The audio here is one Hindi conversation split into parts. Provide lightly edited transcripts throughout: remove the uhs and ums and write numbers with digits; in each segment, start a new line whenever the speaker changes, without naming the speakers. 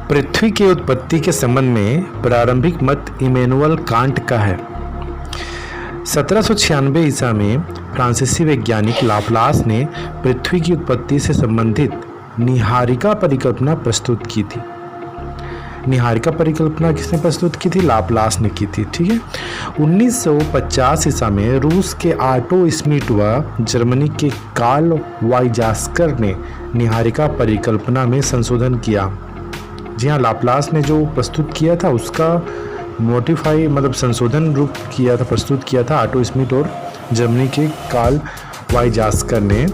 पृथ्वी की उत्पत्ति के संबंध में प्रारंभिक मत इमैनुअल कांट का है। 1796 ईसा में फ्रांसीसी वैज्ञानिक लाप्लास ने पृथ्वी की उत्पत्ति से संबंधित निहारिका परिकल्पना प्रस्तुत की थी। निहारिका परिकल्पना किसने प्रस्तुत की थी? लाप्लास ने की थी। ठीक है। 1950 ईसा में रूस के आटो स्मिट व जर्मनी के कार्ल वाइजास्कर ने निहारिका परिकल्पना में संशोधन किया। जी हाँ, लाप्लास ने जो प्रस्तुत किया था उसका मॉडिफाई मतलब संशोधन रूप किया था, प्रस्तुत किया था आटो स्मिट और जर्मनी के कार्ल वाइजास्कर ने।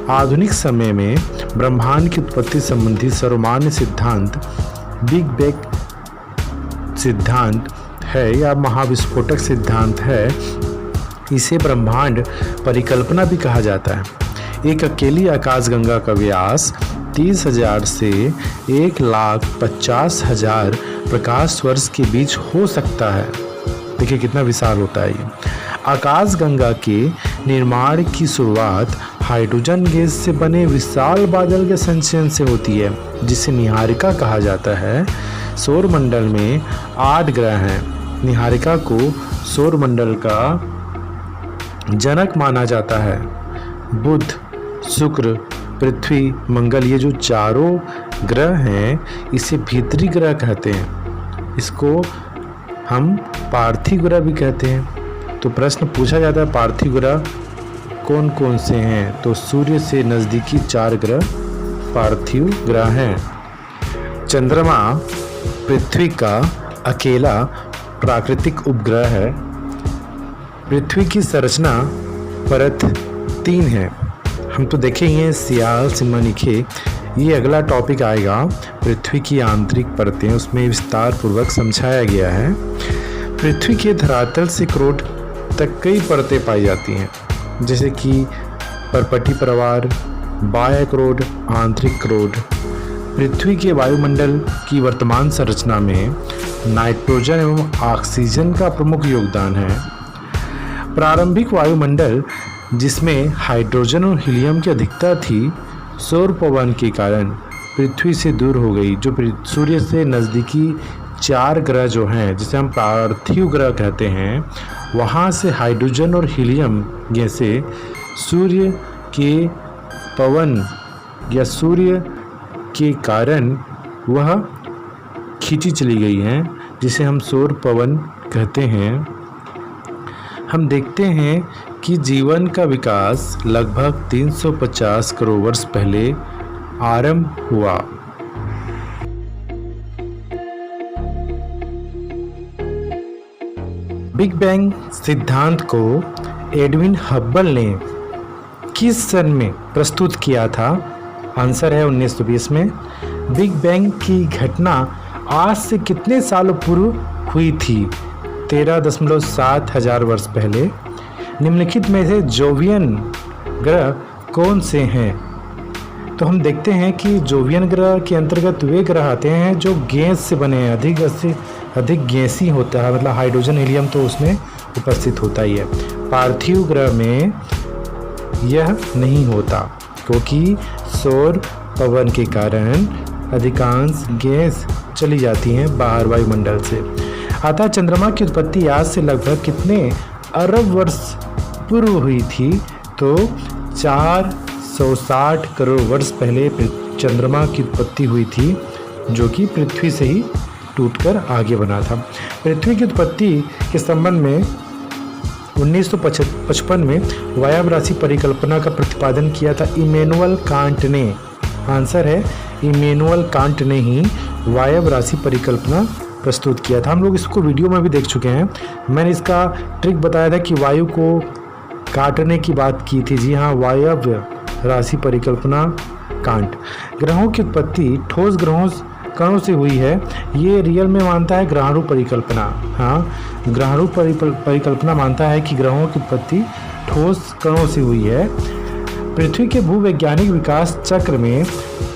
आधुनिक समय में ब्रह्मांड की उत्पत्ति संबंधी सर्वमान्य सिद्धांत बिग बैंग सिद्धांत है या महाविस्फोटक सिद्धांत है। इसे ब्रह्मांड परिकल्पना भी कहा जाता है। एक अकेली आकाशगंगा का व्यास 30,000 से 1,50,000 प्रकाश वर्ष के बीच हो सकता है। देखिए कितना विशाल होता है ये। आकाशगंगा के निर्माण की शुरुआत हाइड्रोजन गैस से बने विशाल बादल के संचयन से होती है, जिसे निहारिका कहा जाता है। सौरमंडल में 8 ग्रह हैं। निहारिका को सौरमंडल का जनक माना जाता है। बुध, शुक्र, पृथ्वी, मंगल, ये जो चारों ग्रह हैं इसे भीतरी ग्रह कहते हैं। इसको हम पार्थिव ग्रह भी कहते हैं। तो प्रश्न पूछा जाता है पार्थिव ग्रह कौन कौन से हैं? तो सूर्य से नज़दीकी 4 ग्रह पार्थिव ग्रह हैं। चंद्रमा पृथ्वी का अकेला प्राकृतिक उपग्रह है। पृथ्वी की संरचना परत 3 है। हम तो देखे ही हैं सियाल, सिमनिखे। ये अगला टॉपिक आएगा पृथ्वी की आंतरिक परतें, उसमें विस्तार पूर्वक समझाया गया है। पृथ्वी के धरातल से क्रोड तक कई परतें पाई जाती हैं, जैसे कि परपटी प्रवार, बाह्य क्रोड, आंतरिक क्रोड। पृथ्वी के वायुमंडल की वर्तमान संरचना में नाइट्रोजन एवं ऑक्सीजन का प्रमुख योगदान है। प्रारंभिक वायुमंडल जिसमें हाइड्रोजन और हीलियम की अधिकता थी, सौर पवन के कारण पृथ्वी से दूर हो गई। जो सूर्य से नज़दीकी 4 ग्रह जो हैं, जिसे हम पार्थिव ग्रह कहते हैं, वहाँ से हाइड्रोजन और हीलियम गैसें सूर्य के पवन या सूर्य के कारण वह खींची चली गई हैं, जिसे हम सौर पवन कहते हैं। हम देखते हैं कि जीवन का विकास लगभग 350 करोड़ वर्ष पहले आरंभ हुआ। बिग बैंग सिद्धांत को एडविन हब्बल ने किस सन में प्रस्तुत किया था? आंसर है 1920 में। बिग बैंग की घटना आज से कितने सालों पूर्व हुई थी? 13.7 हजार वर्ष पहले। निम्नलिखित में से जोवियन ग्रह कौन से हैं? तो हम देखते हैं कि जोवियन ग्रह के अंतर्गत वे ग्रह आते हैं जो गैस से बने हैं, अधिक गैसी होता है, मतलब हाइड्रोजन हीलियम तो उसमें उपस्थित होता ही है। पार्थिव ग्रह में यह नहीं होता, क्योंकि सौर पवन के कारण अधिकांश गैस चली जाती हैं बाहर वायुमंडल से। अतः चंद्रमा की उत्पत्ति आज से लगभग कितने अरब वर्ष पूर्व हुई थी? तो 460 करोड़ वर्ष पहले चंद्रमा की उत्पत्ति हुई थी, जो कि पृथ्वी से ही टूटकर आगे बना था। पृथ्वी की उत्पत्ति के संबंध में 1955 में वायव राशि परिकल्पना का प्रतिपादन किया था इमैनुअल कांट ने। आंसर है इमैनुअल कांट ने ही वायव राशि परिकल्पना प्रस्तुत किया था। हम लोग इसको वीडियो में भी देख चुके हैं। मैंने इसका ट्रिक बताया था कि वायु को काटने की बात की थी। जी हाँ, वायव राशि परिकल्पना कांट। ग्रहों की उत्पत्ति ठोस कणों से हुई है, ये रियल में मानता है ग्रहाणु परिकल्पना। हाँ, ग्रहाणु परिकल्पना मानता है कि ग्रहों की उत्पत्ति ठोस कणों से हुई है। पृथ्वी के भूवैज्ञानिक विकास चक्र में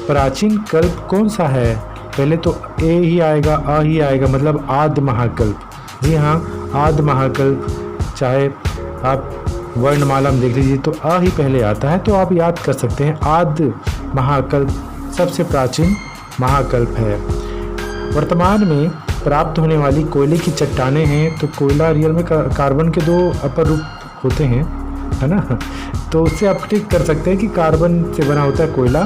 प्राचीन कल्प कौन सा है? पहले तो ए ही आएगा, अ ही आएगा, मतलब आद्य महाकल्प। जी हाँ, आद्य महाकल्प, चाहे आप वर्णमाला में देख लीजिए तो अ ही पहले आता है, तो आप याद कर सकते हैं आद्य महाकल्प सबसे प्राचीन महाकल्प है। वर्तमान में प्राप्त होने वाली कोयले की चट्टानें हैं, तो कोयला रियल में कार्बन के 2 अपर रूप होते हैं, है ना। तो उससे आप ठीक कर सकते हैं कि कार्बन से बना होता है कोयला,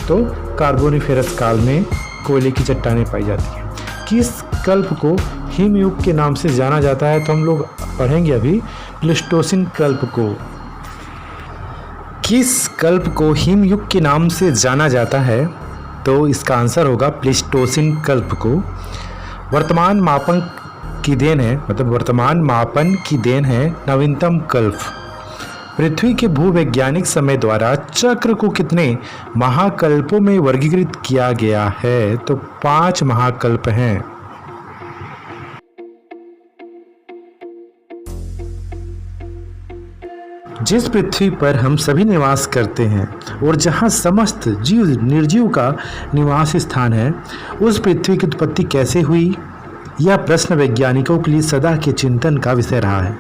तो कार्बोनिफेरस काल में कोयले की चट्टानें पाई जाती हैं। किस कल्प को हिमयुग के नाम से जाना जाता है, तो हम लोग पढ़ेंगे अभी प्लेस्टोसिन कल्प को। किस कल्प को हिमयुग के नाम से जाना जाता है, तो इसका आंसर होगा प्लेस्टोसिन कल्प को। वर्तमान मापन की देन है, मतलब वर्तमान मापन की देन है नवीनतम कल्प। पृथ्वी के भूवैज्ञानिक समय द्वारा चक्र को कितने महाकल्पों में वर्गीकृत किया गया है, तो 5 महाकल्प हैं। जिस पृथ्वी पर हम सभी निवास करते हैं और जहां समस्त जीव निर्जीव का निवास स्थान है, उस पृथ्वी की उत्पत्ति कैसे हुई, यह प्रश्न वैज्ञानिकों के लिए सदा के चिंतन का विषय रहा है।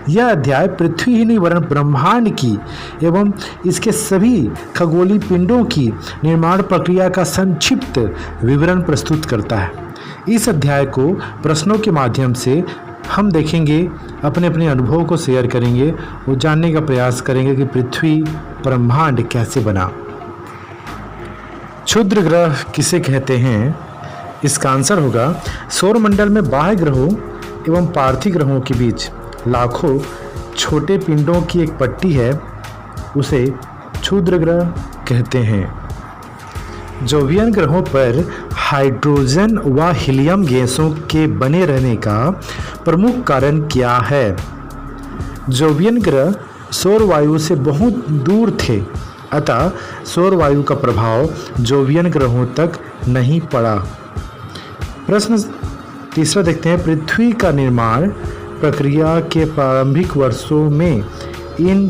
यह अध्याय पृथ्वी ही नहीं वरन ब्रह्मांड की एवं इसके सभी खगोलीय पिंडों की निर्माण प्रक्रिया का संक्षिप्त विवरण प्रस्तुत करता है। इस अध्याय को प्रश्नों के माध्यम से हम देखेंगे, अपने अपने अनुभव को शेयर करेंगे और जानने का प्रयास करेंगे कि पृथ्वी ब्रह्मांड कैसे बना। क्षुद्र ग्रह किसे कहते हैं, इसका आंसर होगा सौरमंडल में बाह्य ग्रहों एवं पार्थिव ग्रहों के बीच लाखों छोटे पिंडों की एक पट्टी है, उसे क्षुद्र ग्रह कहते हैं। जोवियन ग्रहों पर हाइड्रोजन व हीलियम गैसों के बने रहने का प्रमुख कारण क्या है। जोवियन ग्रह सौर वायु से बहुत दूर थे, अतः सौर वायु का प्रभाव जोवियन ग्रहों तक नहीं पड़ा। प्रश्न तीसरा देखते हैं, पृथ्वी का निर्माण प्रक्रिया के प्रारंभिक वर्षों में इन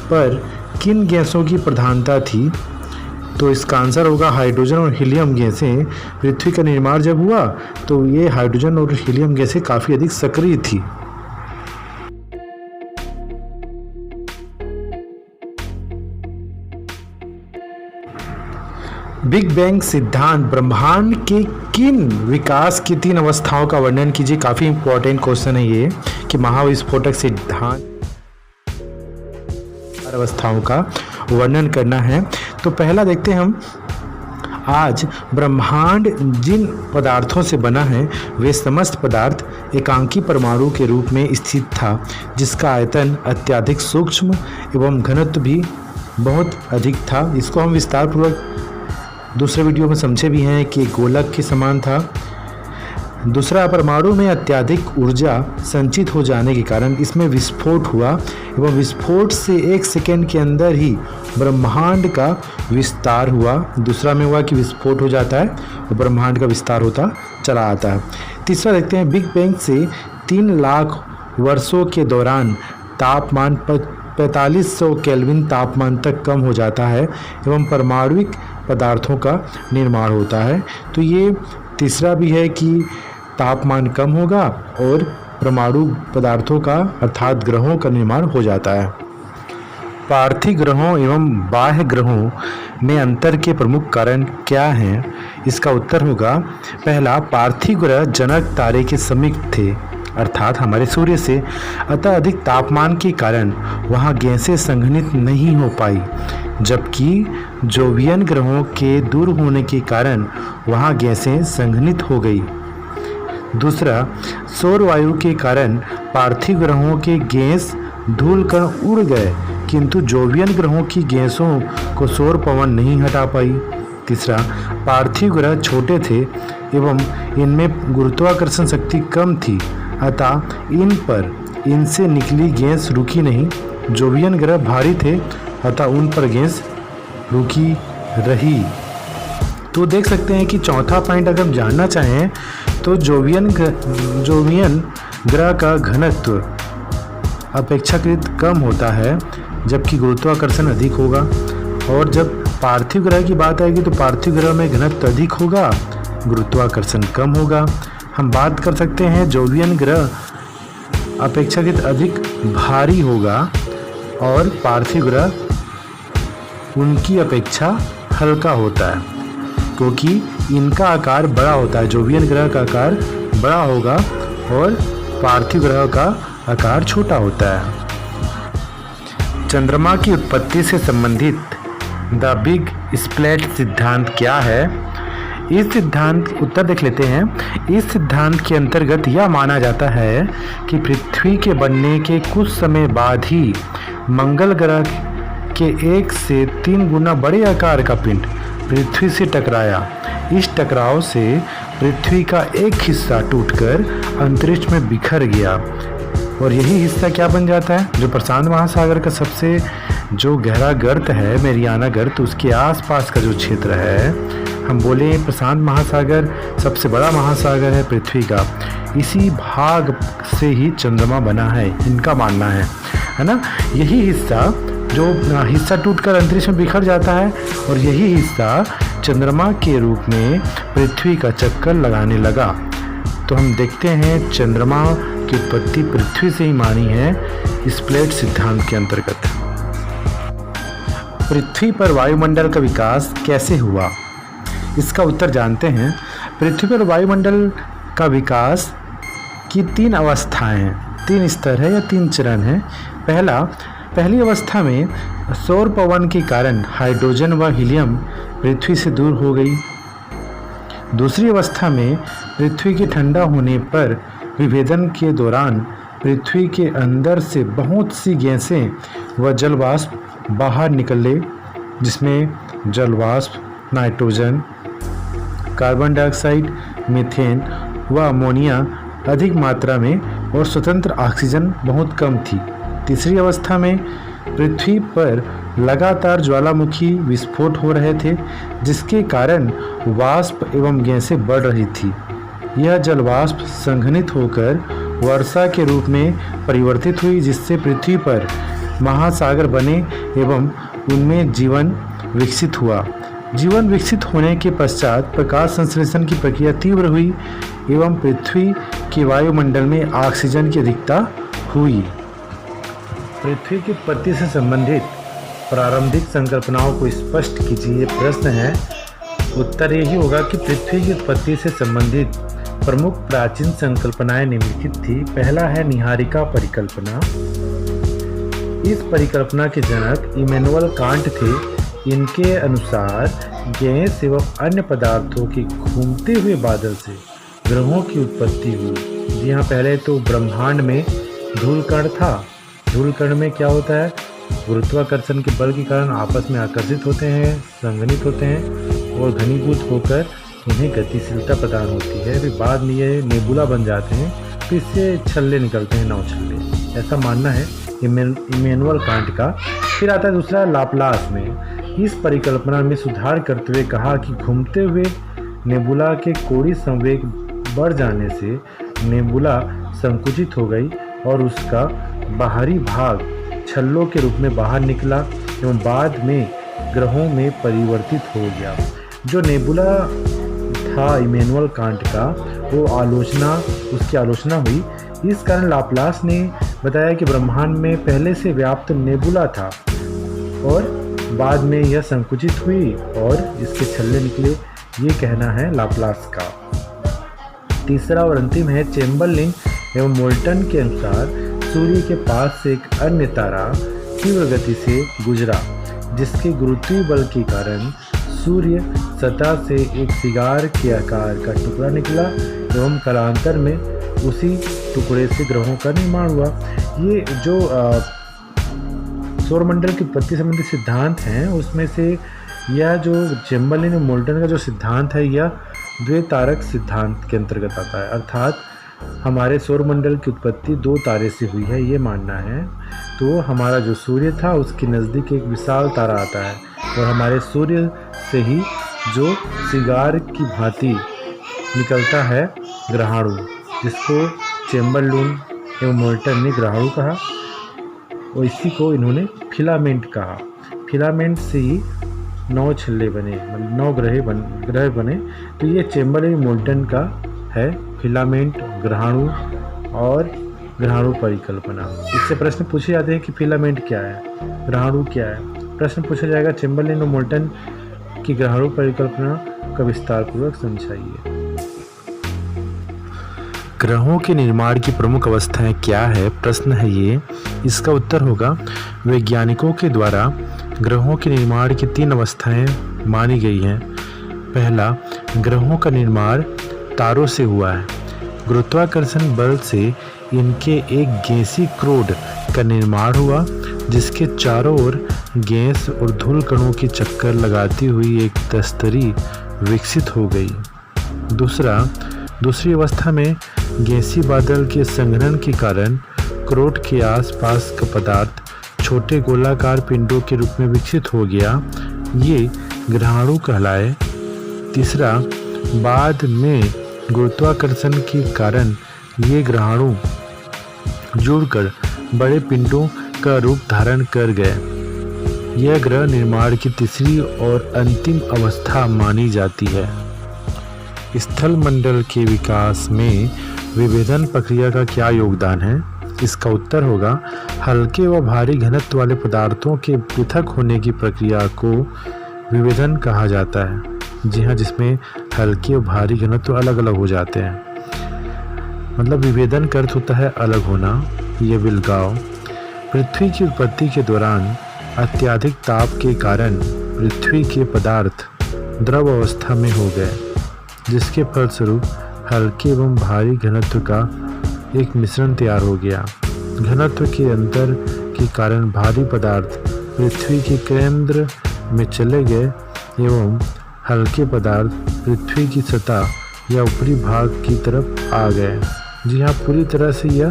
पर किन गैसों की प्रधानता थी, तो इसका आंसर होगा हाइड्रोजन और हीलियम गैसें। पृथ्वी का निर्माण जब हुआ तो ये हाइड्रोजन और हीलियम गैसें काफ़ी अधिक सक्रिय थी। बिग बैंग सिद्धांत ब्रह्मांड के किन विकास की 3 अवस्थाओं का वर्णन कीजिए। काफ़ी इंपॉर्टेंट क्वेश्चन है ये कि महाविस्फोटक सिद्धांत अवस्थाओं का वर्णन करना है। तो पहला देखते हैं हम, आज ब्रह्मांड जिन पदार्थों से बना है वे समस्त पदार्थ एकांकी परमाणु के रूप में स्थित था, जिसका आयतन अत्यधिक सूक्ष्म एवं घनत्व भी बहुत अधिक था। इसको हम विस्तार पूर्वक दूसरे वीडियो में समझे भी हैं कि गोलक के समान था। दूसरा, परमाणु में अत्यधिक ऊर्जा संचित हो जाने के कारण इसमें विस्फोट हुआ एवं विस्फोट से 1 सेकेंड के अंदर ही ब्रह्मांड का विस्तार हुआ। दूसरा में हुआ कि विस्फोट हो जाता है और ब्रह्मांड का विस्तार होता चला आता है। तीसरा देखते हैं, बिग बैंग से 3 लाख वर्षों के दौरान तापमान 4500 केल्विन तापमान तक कम हो जाता है एवं परमाणुिक पदार्थों का निर्माण होता है। तो ये तीसरा भी है कि तापमान कम होगा और परमाणु पदार्थों का अर्थात ग्रहों का निर्माण हो जाता है। पार्थिव ग्रहों एवं बाह्य ग्रहों में अंतर के प्रमुख कारण क्या हैं, इसका उत्तर होगा पहला, पार्थिव ग्रह जनक तारे के समीप थे अर्थात हमारे सूर्य से, अतः अधिक तापमान के कारण वहाँ गैसें संघनित नहीं हो पाई, जबकि जोवियन ग्रहों के दूर होने के कारण वहाँ गैसें संघनित हो गई। दूसरा, सौर वायु के कारण पार्थिव ग्रहों के गैस धूल कण उड़ गए, किंतु जोवियन ग्रहों की गैसों को सौर पवन नहीं हटा पाई। तीसरा, पार्थिव ग्रह छोटे थे एवं इनमें गुरुत्वाकर्षण शक्ति कम थी, अतः इनसे निकली गैस रुकी नहीं। जोवियन ग्रह भारी थे, अतः उन पर गैस रुकी रही। तो देख सकते हैं कि चौथा पॉइंट अगर हम जानना चाहें तो जोवियन ग्रह का घनत्व अपेक्षाकृत कम होता है, जबकि गुरुत्वाकर्षण अधिक होगा। और जब पार्थिव ग्रह की बात आएगी तो पार्थिव ग्रह में घनत्व अधिक होगा, गुरुत्वाकर्षण कम होगा। हम बात कर सकते हैं जोवियन ग्रह अपेक्षाकृत अधिक भारी होगा और पार्थिव ग्रह उनकी अपेक्षा हल्का होता है। क्योंकि इनका आकार बड़ा होता है। जोवियन ग्रह का आकार बड़ा होगा और पार्थिव ग्रह का आकार छोटा होता है। चंद्रमा की उत्पत्ति से संबंधित द बिग स्प्लैट सिद्धांत क्या है? इस सिद्धांत उत्तर देख लेते हैं। इस सिद्धांत के अंतर्गत यह माना जाता है कि पृथ्वी के बनने के कुछ समय बाद ही मंगल ग्रह के 1 से 3 गुना बड़े आकार का पिंड पृथ्वी से टकराया। इस टकराव से पृथ्वी का एक हिस्सा टूटकर अंतरिक्ष में बिखर गया और यही हिस्सा क्या बन जाता है? जो प्रशांत महासागर का सबसे जो गहरा गर्त है, मैरियाना गर्त, उसके आसपास का जो क्षेत्र है, हम बोले प्रशांत महासागर सबसे बड़ा महासागर है पृथ्वी का। इसी भाग से ही चंद्रमा बना है, इनका मानना है ना। यही हिस्सा जो हिस्सा टूटकर अंतरिक्ष में बिखर जाता है और यही हिस्सा चंद्रमा के रूप में पृथ्वी का चक्कर लगाने लगा। तो हम देखते हैं चंद्रमा की उत्पत्ति पृथ्वी से ही मानी है स्प्लैट सिद्धांत के अंतर्गत। पृथ्वी पर वायुमंडल का विकास कैसे हुआ? इसका उत्तर जानते हैं। पृथ्वी पर वायुमंडल का विकास की 3 अवस्थाएं हैं, 3 स्तर है या 3 चरण हैं। पहली अवस्था में सौर पवन के कारण हाइड्रोजन व हीलियम पृथ्वी से दूर हो गई। दूसरी अवस्था में पृथ्वी के ठंडा होने पर विभेदन के दौरान पृथ्वी के अंदर से बहुत सी गैसें व जलवाष्प बाहर निकले, जिसमें जलवाष्प नाइट्रोजन, कार्बन डाइऑक्साइड, मीथेन व अमोनिया अधिक मात्रा में और स्वतंत्र ऑक्सीजन बहुत कम थी। तीसरी अवस्था में पृथ्वी पर लगातार ज्वालामुखी विस्फोट हो रहे थे, जिसके कारण वाष्प एवं गैसें बढ़ रही थी। यह जलवाष्प संघनित होकर वर्षा के रूप में परिवर्तित हुई, जिससे पृथ्वी पर महासागर बने एवं उनमें जीवन विकसित हुआ। जीवन विकसित होने के पश्चात प्रकाश संश्लेषण की प्रक्रिया तीव्र हुई एवं पृथ्वी के वायुमंडल में ऑक्सीजन की अधिकता हुई। पृथ्वी की उत्पत्ति से संबंधित प्रारंभिक संकल्पनाओं को स्पष्ट कीजिए। प्रश्न है, उत्तर यही होगा कि पृथ्वी की उत्पत्ति से संबंधित प्रमुख प्राचीन संकल्पनाएं निम्नलिखित थी। पहला है निहारिका परिकल्पना। इस परिकल्पना के जनक इमैनुअल कांट थे। इनके अनुसार गैस एवं अन्य पदार्थों के घूमते हुए बादल से ग्रहों की उत्पत्ति हुई। जी हाँ, पहले तो ब्रह्मांड में धूलकण था। धूलकण में क्या होता है? गुरुत्वाकर्षण के बल के कारण आपस में आकर्षित होते हैं, संघनित होते हैं और घनीभूत होकर इन्हें गतिशीलता प्रदान होती है। फिर बाद में ये नेबुला बन जाते हैं, फिर इससे छल्ले निकलते हैं, नौ छल्ले। ऐसा मानना है इमैनुअल कांट का। फिर आता है दूसरा लाप्लास में। इस परिकल्पना में सुधार करते हुए कहा कि घूमते हुए नेबुला के कोणीय संवेग बढ़ जाने से नेबुला संकुचित हो गई और उसका बाहरी भाग छल्लों के रूप में बाहर निकला एवं बाद में ग्रहों में परिवर्तित हो गया। जो नेबुला था इमैनुअल कांट का, वो उसकी आलोचना हुई। इस कारण लाप्लास ने बताया कि ब्रह्मांड में पहले से व्याप्त नेबुला था और बाद में यह संकुचित हुई और इसके छल्ले निकले। ये कहना है लाप्लास का। तीसरा और अंतिम है चेम्बरलिन एवं मोल्टन के अनुसार सूर्य के पास से एक अन्य तारा तीव्र गति से गुजरा, जिसके गुरुत्वीय बल के कारण सूर्य सतह से एक सिगार के आकार का टुकड़ा निकला एवं कालांतर में उसी टुकड़े से ग्रहों का निर्माण हुआ। ये जो सौरमंडल की उत्पत्ति संबंधी सिद्धांत हैं, उसमें से यह जो चेम्बरलिन और मोल्टन का जो सिद्धांत है, यह द्वितारक सिद्धांत के अंतर्गत आता है। अर्थात हमारे सौरमंडल की उत्पत्ति 2 तारे से हुई है, ये मानना है। तो हमारा जो सूर्य था उसके नज़दीक एक विशाल तारा आता है और हमारे सूर्य से ही जो सिगार की भांति निकलता है ग्रहाणु, जिसको चेम्बरलिन एवं मोल्टन ने ग्रहाणु कहा और इसी को इन्होंने फिलामेंट कहा। फिलामेंट से ही 9 छल्ले बने, 9 ग्रह बने। तो ये चेम्बरलिन मोल्टन का है फिलामेंट, ग्रहाणु और ग्रहाणु परिकल्पना। इससे प्रश्न पूछे जाते हैं कि फिलामेंट क्या है, ग्रहाणु क्या है। प्रश्न पूछा जाएगा चेम्बरलिन और मोल्टन की ग्रहाणु परिकल्पना का विस्तार पूर्वक समझाइए। ग्रहों के निर्माण की प्रमुख अवस्थाएं क्या है, प्रश्न है ये। इसका उत्तर होगा वैज्ञानिकों के द्वारा ग्रहों के निर्माण की 3 अवस्थाएं मानी गई हैं। पहला, ग्रहों का निर्माण तारों से हुआ है। गुरुत्वाकर्षण बल से इनके एक गैसीय क्रोड का निर्माण हुआ, जिसके चारों ओर गैस और धूल कणों की चक्कर लगाती हुई एक तस्तरी विकसित हो गई। दूसरी अवस्था में गैसीय बादल के संघनन के कारण क्रोड के आसपास का पदार्थ छोटे गोलाकार पिंडों के रूप में विकसित हो गया। ये ग्रहाणु कहलाए। तीसरा, बाद में गुरुत्वाकर्षण के कारण ये ग्रहाणु जुड़कर बड़े पिंडों का रूप धारण कर गए। यह ग्रह निर्माण की तीसरी और अंतिम अवस्था मानी जाती है। स्थल मंडल के विकास में विभेदन प्रक्रिया का क्या योगदान है? इसका उत्तर होगा हल्के व भारी घनत्व वाले पदार्थों के पृथक होने की प्रक्रिया को विभेदन कहा जाता है। जी हाँ, जिसमें हल्के और भारी घनत्व अलग अलग हो जाते हैं। मतलब विभेदन का अर्थ होता है अलग होना, यह विलगाव। पृथ्वी की उत्पत्ति के दौरान अत्यधिक ताप के कारण पृथ्वी के पदार्थ द्रव अवस्था में हो गए, जिसके फलस्वरूप हल्के एवं भारी घनत्व का एक मिश्रण तैयार हो गया। घनत्व के अंतर के कारण भारी पदार्थ पृथ्वी के केंद्र में चले गए एवं हल्के पदार्थ पृथ्वी की सतह या ऊपरी भाग की तरफ आ गए। जी हाँ, पूरी तरह से यह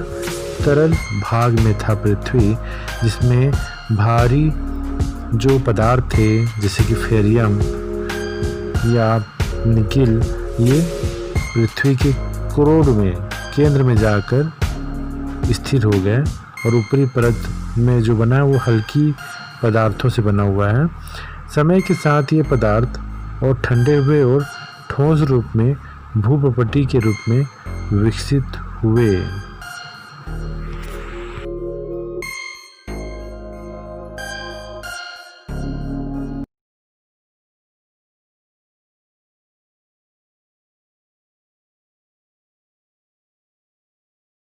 तरल भाग में था पृथ्वी, जिसमें भारी जो पदार्थ थे जैसे कि फेरियम या निकिल, ये पृथ्वी के क्रोड में केंद्र में जाकर स्थिर हो गए और ऊपरी परत में जो बना है वो हल्की पदार्थों से बना हुआ है। समय के साथ ये पदार्थ और ठंडे हुए और ठोस रूप में भूप्रपटी के रूप में विकसित हुए।